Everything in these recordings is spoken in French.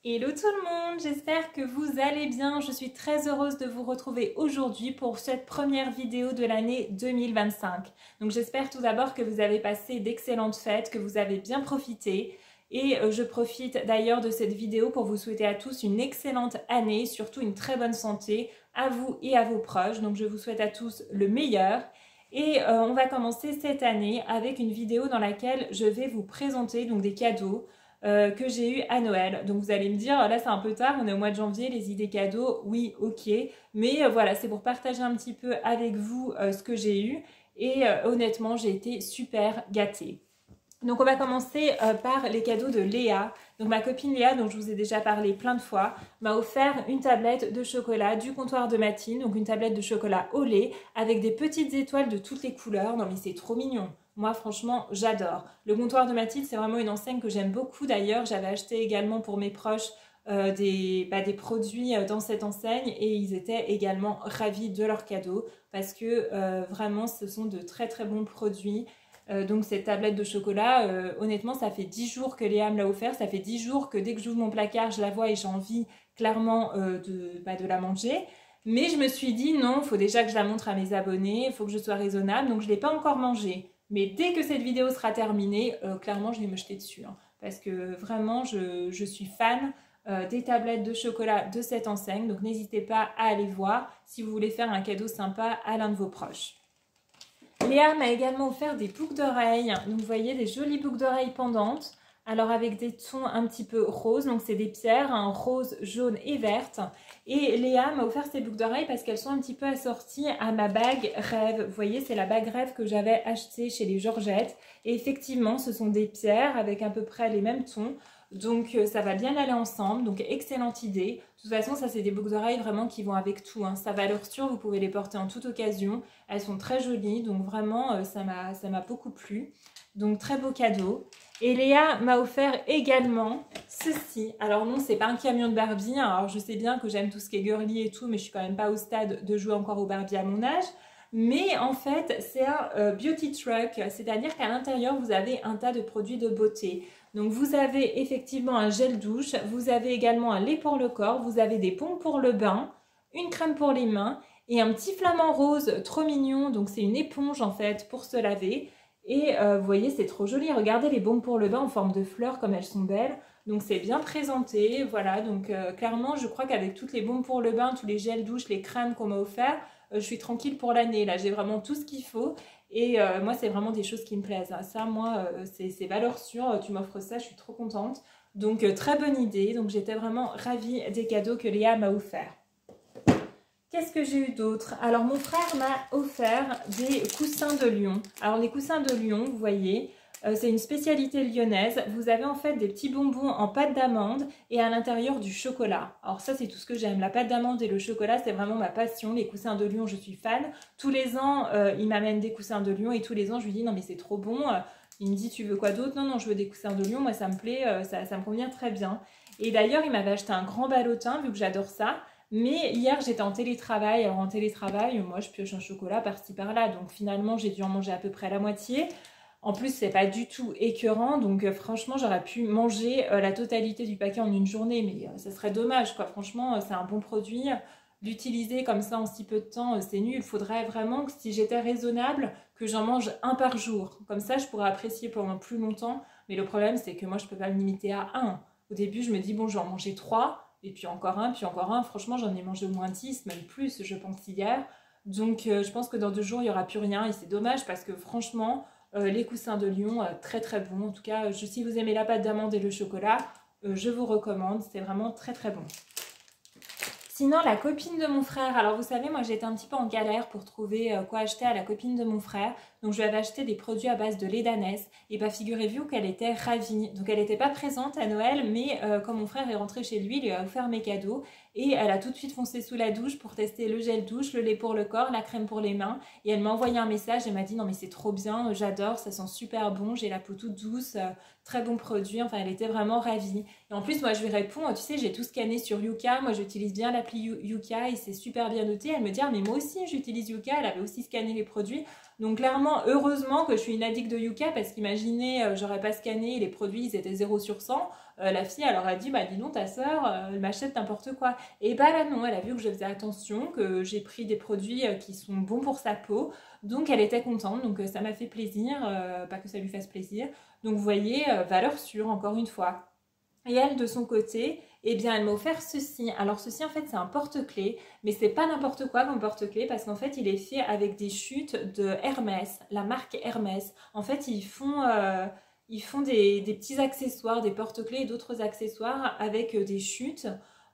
Hello tout le monde, j'espère que vous allez bien. Je suis très heureuse de vous retrouver aujourd'hui pour cette première vidéo de l'année 2025. Donc j'espère tout d'abord que vous avez passé d'excellentes fêtes, que vous avez bien profité. Et je profite d'ailleurs de cette vidéo pour vous souhaiter à tous une excellente année, surtout une très bonne santé à vous et à vos proches. Donc je vous souhaite à tous le meilleur. Et on va commencer cette année avec une vidéo dans laquelle je vais vous présenter donc des cadeaux que j'ai eu à Noël. Donc vous allez me dire, là c'est un peu tard, on est au mois de janvier, les idées cadeaux, oui, ok. Mais voilà, c'est pour partager un petit peu avec vous ce que j'ai eu. Et honnêtement, j'ai été super gâtée. Donc on va commencer par les cadeaux de Léa. Donc ma copine Léa, dont je vous ai déjà parlé plein de fois, m'a offert une tablette de chocolat du comptoir de Mathilde. Donc une tablette de chocolat au lait avec des petites étoiles de toutes les couleurs. Non mais c'est trop mignon. Moi, franchement, j'adore. Le comptoir de Mathilde, c'est vraiment une enseigne que j'aime beaucoup. D'ailleurs, j'avais acheté également pour mes proches des produits dans cette enseigne et ils étaient également ravis de leurs cadeaux parce que vraiment, ce sont de très très bons produits. Donc cette tablette de chocolat, honnêtement, ça fait 10 jours que Léa me l'a offert. Ça fait 10 jours que dès que j'ouvre mon placard, je la vois et j'ai envie clairement de la manger. Mais je me suis dit non, il faut déjà que je la montre à mes abonnés, il faut que je sois raisonnable. Donc je ne l'ai pas encore mangée. Mais dès que cette vidéo sera terminée, clairement, je vais me jeter dessus. Hein, parce que vraiment, je suis fan des tablettes de chocolat de cette enseigne. Donc, n'hésitez pas à aller voir si vous voulez faire un cadeau sympa à l'un de vos proches. Léa m'a également offert des boucles d'oreilles. Donc, vous voyez, des jolies boucles d'oreilles pendantes. Alors, avec des tons un petit peu roses. Donc, c'est des pierres, hein, rose, jaune et verte. Et Léa m'a offert ces boucles d'oreilles parce qu'elles sont un petit peu assorties à ma bague rêve. Vous voyez, c'est la bague rêve que j'avais achetée chez les Georgettes. Et effectivement, ce sont des pierres avec à peu près les mêmes tons. Donc, ça va bien aller ensemble. Donc, excellente idée. De toute façon, ça, c'est des boucles d'oreilles vraiment qui vont avec tout. Hein. Ça valeur sûre, vous pouvez les porter en toute occasion. Elles sont très jolies. Donc, vraiment, ça m'a beaucoup plu. Donc, très beau cadeau. Et Léa m'a offert également ceci. Alors non, c'est pas un camion de Barbie. Hein. Alors je sais bien que j'aime tout ce qui est girly et tout, mais je suis quand même pas au stade de jouer encore au Barbie à mon âge. Mais en fait, c'est un beauty truck, c'est-à-dire qu'à l'intérieur, vous avez un tas de produits de beauté. Donc vous avez effectivement un gel douche, vous avez également un lait pour le corps, vous avez des pompes pour le bain, une crème pour les mains et un petit flamant rose trop mignon. Donc c'est une éponge en fait pour se laver. Et vous voyez, c'est trop joli. Regardez les baumes pour le bain en forme de fleurs comme elles sont belles. Donc c'est bien présenté. Voilà, donc clairement, je crois qu'avec toutes les baumes pour le bain, tous les gels douche, les crèmes qu'on m'a offert, je suis tranquille pour l'année. Là, j'ai vraiment tout ce qu'il faut. Et moi, c'est vraiment des choses qui me plaisent. Ça, moi, c'est valeur sûre. Tu m'offres ça, je suis trop contente. Donc très bonne idée. Donc j'étais vraiment ravie des cadeaux que Léa m'a offerts. Qu'est-ce que j'ai eu d'autre? Alors, mon frère m'a offert des coussins de Lyon. Alors, les coussins de Lyon, vous voyez, c'est une spécialité lyonnaise. Vous avez en fait des petits bonbons en pâte d'amande et à l'intérieur du chocolat. Alors ça, c'est tout ce que j'aime. La pâte d'amande et le chocolat, c'est vraiment ma passion. Les coussins de Lyon, je suis fan. Tous les ans, il m'amène des coussins de Lyon et tous les ans, je lui dis non mais c'est trop bon. Il me dit tu veux quoi d'autre? Non, non, je veux des coussins de Lyon. Moi, ça me plaît, ça me convient très bien. Et d'ailleurs, il m'avait acheté un grand ballotin, vu que j'adore ça. Mais hier, j'étais en télétravail. Alors en télétravail, moi, je pioche un chocolat par-ci par-là. Donc finalement, j'ai dû en manger à peu près la moitié. En plus, c'est pas du tout écœurant. Donc franchement, j'aurais pu manger la totalité du paquet en une journée. Mais ça serait dommage, quoi. Franchement, c'est un bon produit. L'utiliser comme ça en si peu de temps, c'est nul. Il faudrait vraiment que si j'étais raisonnable, que j'en mange un par jour. Comme ça, je pourrais apprécier pendant plus longtemps. Mais le problème, c'est que moi, je peux pas me limiter à un. Au début, je me dis, bon, je vais en manger 3. Et puis encore un, puis encore un. Franchement, j'en ai mangé au moins 10, même plus, je pense, hier. Donc, je pense que dans 2 jours, il n'y aura plus rien. Et c'est dommage parce que franchement, les coussins de Lyon, très très bons. En tout cas, si vous aimez la pâte d'amande et le chocolat, je vous recommande. C'est vraiment très très bon. Sinon, la copine de mon frère, alors vous savez, moi j'étais un petit peu en galère pour trouver quoi acheter à la copine de mon frère. Donc je lui avais acheté des produits à base de lait d'ânesse. Et bah figurez-vous qu'elle était ravie. Donc elle n'était pas présente à Noël, mais quand mon frère est rentré chez lui, il lui a offert mes cadeaux. Et elle a tout de suite foncé sous la douche pour tester le gel douche, le lait pour le corps, la crème pour les mains. Et elle m'a envoyé un message, elle m'a dit non mais c'est trop bien, j'adore, ça sent super bon, j'ai la peau toute douce, très bon produit. Enfin elle était vraiment ravie. Et en plus moi je lui réponds, tu sais j'ai tout scanné sur Yuka, moi j'utilise bien l'appli Yuka et c'est super bien noté. Elle me dit ah mais moi aussi j'utilise Yuka, elle avait aussi scanné les produits. Donc clairement, heureusement que je suis une addict de Yuka parce qu'imaginez, j'aurais pas scanné, les produits ils étaient 0 sur 100. la fille elle leur a dit bah dis donc ta soeur elle m'achète n'importe quoi. Et bah là non, elle a vu que je faisais attention, que j'ai pris des produits qui sont bons pour sa peau, donc elle était contente, donc ça m'a fait plaisir, pas que ça lui fasse plaisir. Donc vous voyez, valeur sûre encore une fois. Et elle, de son côté, eh bien, elle m'a offert ceci. Alors, ceci, en fait, c'est un porte-clés, mais c'est pas n'importe quoi comme porte-clés, parce qu'en fait, il est fait avec des chutes de Hermès, la marque Hermès. En fait, ils font des petits accessoires, des porte-clés et d'autres accessoires avec des chutes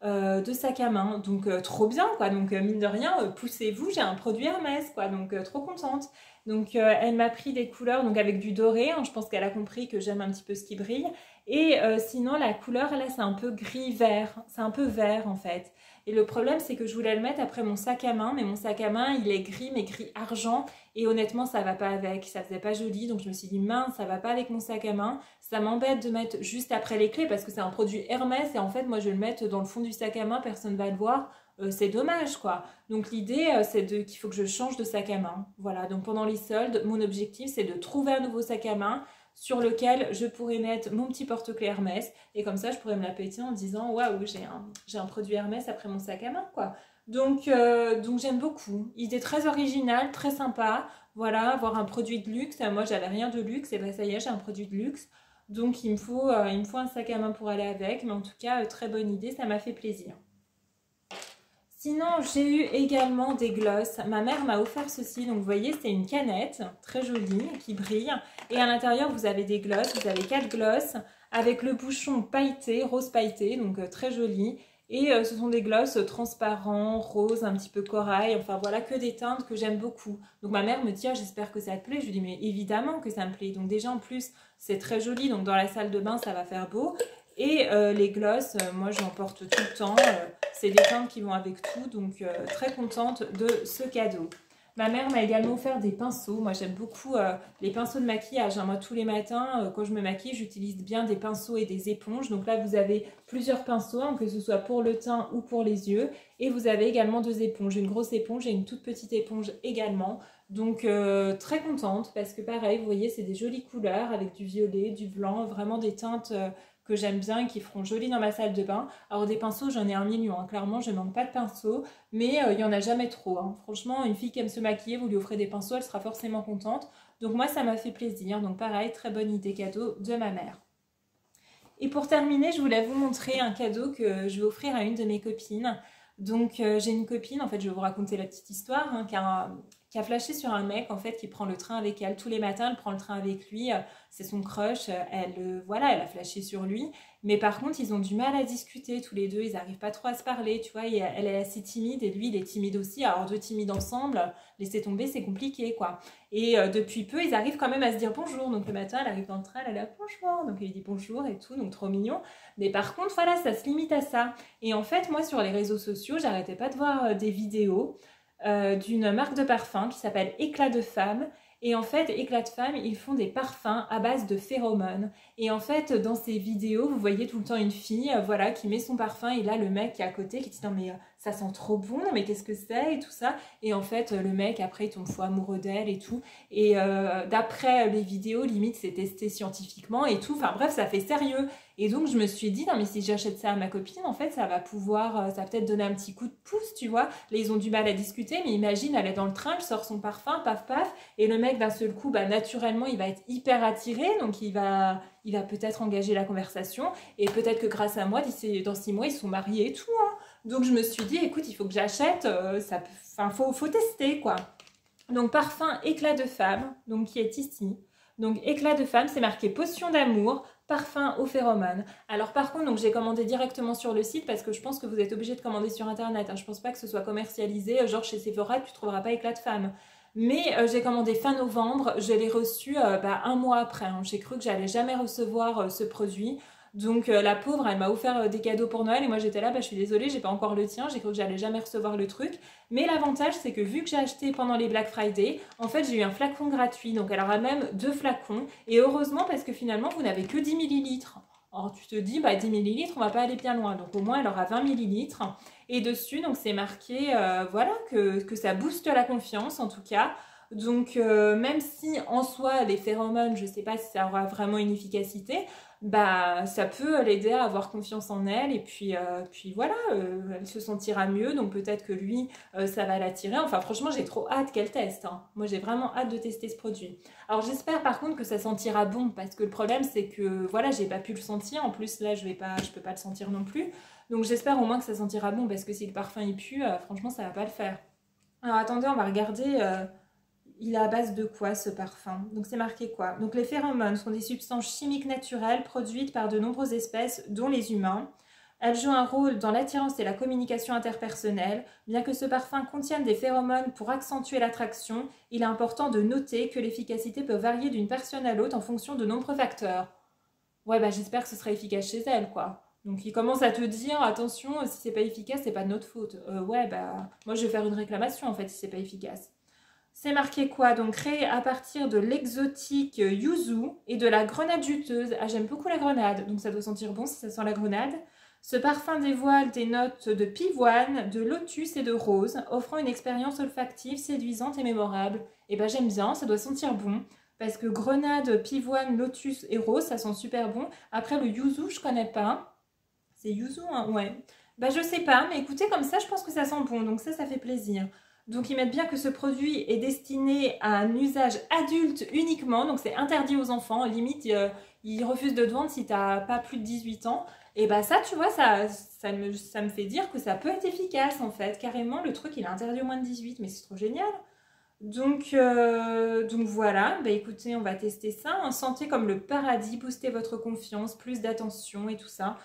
de sac à main. Donc, trop bien, quoi. Donc, mine de rien, poussez-vous, j'ai un produit Hermès, quoi. Donc, trop contente. Donc, elle m'a pris des couleurs, donc avec du doré. Hein, je pense qu'elle a compris que j'aime un petit peu ce qui brille. Et sinon, la couleur, là, c'est un peu gris-vert. C'est un peu vert, en fait. Et le problème, c'est que je voulais le mettre après mon sac à main. Mais mon sac à main, il est gris, mais gris-argent. Et honnêtement, ça va pas avec. Ça faisait pas joli. Donc, je me suis dit, mince, ça va pas avec mon sac à main. Ça m'embête de mettre juste après les clés parce que c'est un produit Hermès. Et en fait, moi, je vais le mettre dans le fond du sac à main. Personne va le voir. C'est dommage, quoi. Donc, l'idée, c'est qu'il faut que je change de sac à main. Voilà. Donc, pendant les soldes, mon objectif, c'est de trouver un nouveau sac à main sur lequel je pourrais mettre mon petit porte-clés Hermès et comme ça je pourrais me la péter en disant waouh j'ai un produit Hermès après mon sac à main quoi. Donc j'aime beaucoup, idée très originale, très sympa, voilà, avoir un produit de luxe, moi j'avais rien de luxe et ben ça y est j'ai un produit de luxe donc il me faut un sac à main pour aller avec, mais en tout cas très bonne idée, ça m'a fait plaisir. Sinon, j'ai eu également des glosses. Ma mère m'a offert ceci. Donc, vous voyez, c'est une canette très jolie qui brille. Et à l'intérieur, vous avez des glosses. Vous avez 4 glosses avec le bouchon pailleté, rose pailleté, donc très joli. Et ce sont des glosses transparents, roses, un petit peu corail. Enfin, voilà, que des teintes que j'aime beaucoup. Donc, ma mère me dit, ah, j'espère que ça te plaît. Je lui dis, mais évidemment que ça me plaît. Donc, déjà, en plus, c'est très joli. Donc, dans la salle de bain, ça va faire beau. Et les glosses, moi j'en porte tout le temps, c'est des teintes qui vont avec tout, donc très contente de ce cadeau. Ma mère m'a également offert des pinceaux, moi j'aime beaucoup les pinceaux de maquillage, hein. Moi tous les matins quand je me maquille j'utilise bien des pinceaux et des éponges, donc là vous avez plusieurs pinceaux, hein, que ce soit pour le teint ou pour les yeux, et vous avez également 2 éponges, une grosse éponge et une toute petite éponge également. Donc très contente parce que pareil, vous voyez c'est des jolies couleurs avec du violet, du blanc, vraiment des teintes que j'aime bien et qui feront joli dans ma salle de bain. Alors des pinceaux, j'en ai 1 million, hein. Clairement je ne manque pas de pinceaux, mais il n'y en a jamais trop, hein. Franchement, une fille qui aime se maquiller, vous lui offrez des pinceaux, elle sera forcément contente. Donc moi ça m'a fait plaisir, donc pareil, très bonne idée cadeau de ma mère. Et pour terminer, je voulais vous montrer un cadeau que je vais offrir à une de mes copines. Donc j'ai une copine, en fait je vais vous raconter la petite histoire, hein, qui a flashé sur un mec en fait qui prend le train avec elle tous les matins, elle prend le train avec lui, c'est son crush, voilà, elle a flashé sur lui, mais par contre ils ont du mal à discuter tous les deux, ils n'arrivent pas trop à se parler, tu vois, et elle est assez timide et lui il est timide aussi, alors 2 timides ensemble, laisser tomber c'est compliqué quoi. Et depuis peu ils arrivent quand même à se dire bonjour, donc le matin elle arrive dans le train, elle est là bonjour, donc elle lui dit bonjour et tout, donc trop mignon, mais par contre voilà ça se limite à ça. Et en fait moi sur les réseaux sociaux j'arrêtais pas de voir des vidéos d'une marque de parfum qui s'appelle Éclat de Femme. Et en fait, Éclat de Femme, ils font des parfums à base de phéromones. Et en fait, dans ces vidéos, vous voyez tout le temps une fille voilà, qui met son parfum et là, le mec qui est à côté qui dit « Non mais ça sent trop bon, mais qu'est-ce que c'est ?» et tout ça. Et en fait, le mec, après, il tombe fou amoureux d'elle et tout. Et d'après les vidéos, limite, c'est testé scientifiquement et tout. Enfin bref, ça fait sérieux. Et donc, je me suis dit, non, mais si j'achète ça à ma copine, en fait, ça va peut-être donner un petit coup de pouce, tu vois. Là, ils ont du mal à discuter, mais imagine, elle est dans le train, elle sort son parfum, paf, paf, et le mec, d'un seul coup, bah, naturellement, il va être hyper attiré, donc il va peut-être engager la conversation, et peut-être que grâce à moi, dans 6 mois, ils sont mariés et tout, hein. Donc, je me suis dit, écoute, il faut que j'achète, faut tester, quoi. Donc, parfum Éclat de Femme, donc qui est ici. Donc, Éclat de Femme, c'est marqué potion d'amour, parfum aux phéromones. Alors par contre, j'ai commandé directement sur le site parce que je pense que vous êtes obligé de commander sur internet, hein. Je pense pas que ce soit commercialisé, genre chez Sephora, tu trouveras pas Éclat de Femme. Mais j'ai commandé fin novembre, je l'ai reçu 1 mois après, hein. J'ai cru que j'allais jamais recevoir ce produit. Donc la pauvre, elle m'a offert des cadeaux pour Noël et moi j'étais là, je suis désolée, j'ai pas encore le tien, j'ai cru que j'allais jamais recevoir le truc. Mais l'avantage c'est que vu que j'ai acheté pendant les Black Friday, en fait j'ai eu un flacon gratuit, donc elle aura même 2 flacons. Et heureusement parce que finalement vous n'avez que 10 ml. Alors tu te dis, 10 ml, on va pas aller bien loin, donc au moins elle aura 20 ml. Et dessus, donc c'est marqué, voilà, que ça booste la confiance en tout cas. Donc même si en soi les phéromones, je ne sais pas si ça aura vraiment une efficacité, bah ça peut l'aider à avoir confiance en elle et puis voilà, elle se sentira mieux, donc peut-être que lui, ça va l'attirer. Enfin franchement, j'ai trop hâte qu'elle teste, hein. Moi j'ai vraiment hâte de tester ce produit. Alors j'espère par contre que ça sentira bon, parce que le problème c'est que voilà, j'ai pas pu le sentir, en plus là je peux pas le sentir non plus. Donc j'espère au moins que ça sentira bon, parce que si le parfum il pue, franchement ça va pas le faire. Alors attendez, on va regarder... il est à base de quoi ce parfum? Donc c'est marqué quoi? Donc les phéromones sont des substances chimiques naturelles produites par de nombreuses espèces, dont les humains. Elles jouent un rôle dans l'attirance et la communication interpersonnelle. Bien que ce parfum contienne des phéromones pour accentuer l'attraction, il est important de noter que l'efficacité peut varier d'une personne à l'autre en fonction de nombreux facteurs. Ouais, bah j'espère que ce sera efficace chez elle, quoi. Donc il commence à te dire, attention, si c'est pas efficace, c'est pas de notre faute. Ouais, bah moi je vais faire une réclamation en fait si c'est pas efficace. C'est marqué quoi? Donc créé à partir de l'exotique yuzu et de la grenade juteuse. Ah, j'aime beaucoup la grenade, donc ça doit sentir bon si ça sent la grenade. Ce parfum dévoile des notes de pivoine, de lotus et de rose, offrant une expérience olfactive séduisante et mémorable. Et ben j'aime bien, ça doit sentir bon. Parce que grenade, pivoine, lotus et rose, ça sent super bon. Après le yuzu, je connais pas. C'est yuzu, hein? Ouais. Bah je sais pas, mais écoutez, comme ça, je pense que ça sent bon, donc ça fait plaisir. Donc ils mettent bien que ce produit est destiné à un usage adulte uniquement, donc c'est interdit aux enfants, limite ils refusent de te vendre si t'as pas plus de 18 ans. Et bah ça tu vois, ça me fait dire que ça peut être efficace en fait, carrément le truc il est interdit aux moins de 18, mais c'est trop génial. Donc voilà, bah écoutez, on va tester ça, hein. Sentez comme le paradis, boostez votre confiance, plus d'attention et tout ça.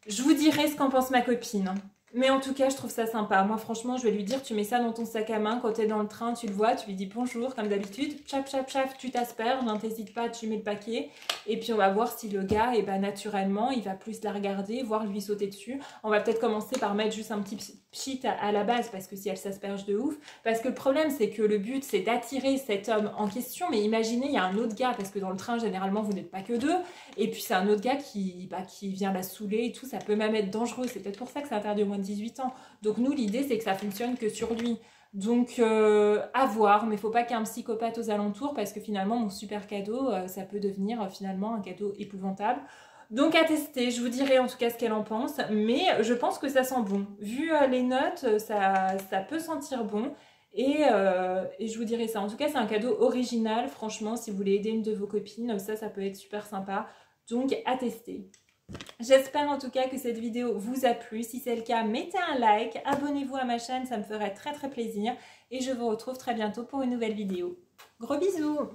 Je vous dirai ce qu'en pense ma copine. Mais en tout cas, je trouve ça sympa. Moi, franchement, je vais lui dire, tu mets ça dans ton sac à main. Quand tu es dans le train, tu le vois, tu lui dis bonjour, comme d'habitude. Chap, chap, chap, tu t'asperges, n'hésite pas, tu mets le paquet. Et puis, on va voir si le gars, eh ben, naturellement, il va plus la regarder, voire lui sauter dessus. On va peut-être commencer par mettre juste un petit pchit à la base, parce que si elle s'asperge de ouf. Parce que le problème, c'est que le but, c'est d'attirer cet homme en question. Mais imaginez, il y a un autre gars, parce que dans le train, généralement, vous n'êtes pas que deux. Et puis, c'est un autre gars qui vient la saouler et tout. Ça peut même être dangereux. C'est peut-être pour ça que c'est interdit au moins de 18 ans. Donc nous, l'idée, c'est que ça fonctionne que sur lui. Donc à voir, mais il faut pas qu'il y ait un psychopathe aux alentours, parce que finalement, mon super cadeau, ça peut devenir finalement un cadeau épouvantable. Donc à tester, je vous dirai en tout cas ce qu'elle en pense, mais je pense que ça sent bon. Vu les notes, ça peut sentir bon. Et je vous dirai ça. En tout cas, c'est un cadeau original. Franchement, si vous voulez aider une de vos copines, ça peut être super sympa. Donc à tester. J'espère en tout cas que cette vidéo vous a plu. Si c'est le cas, mettez un like, abonnez-vous à ma chaîne, ça me ferait très plaisir. Et je vous retrouve très bientôt pour une nouvelle vidéo. Gros bisous!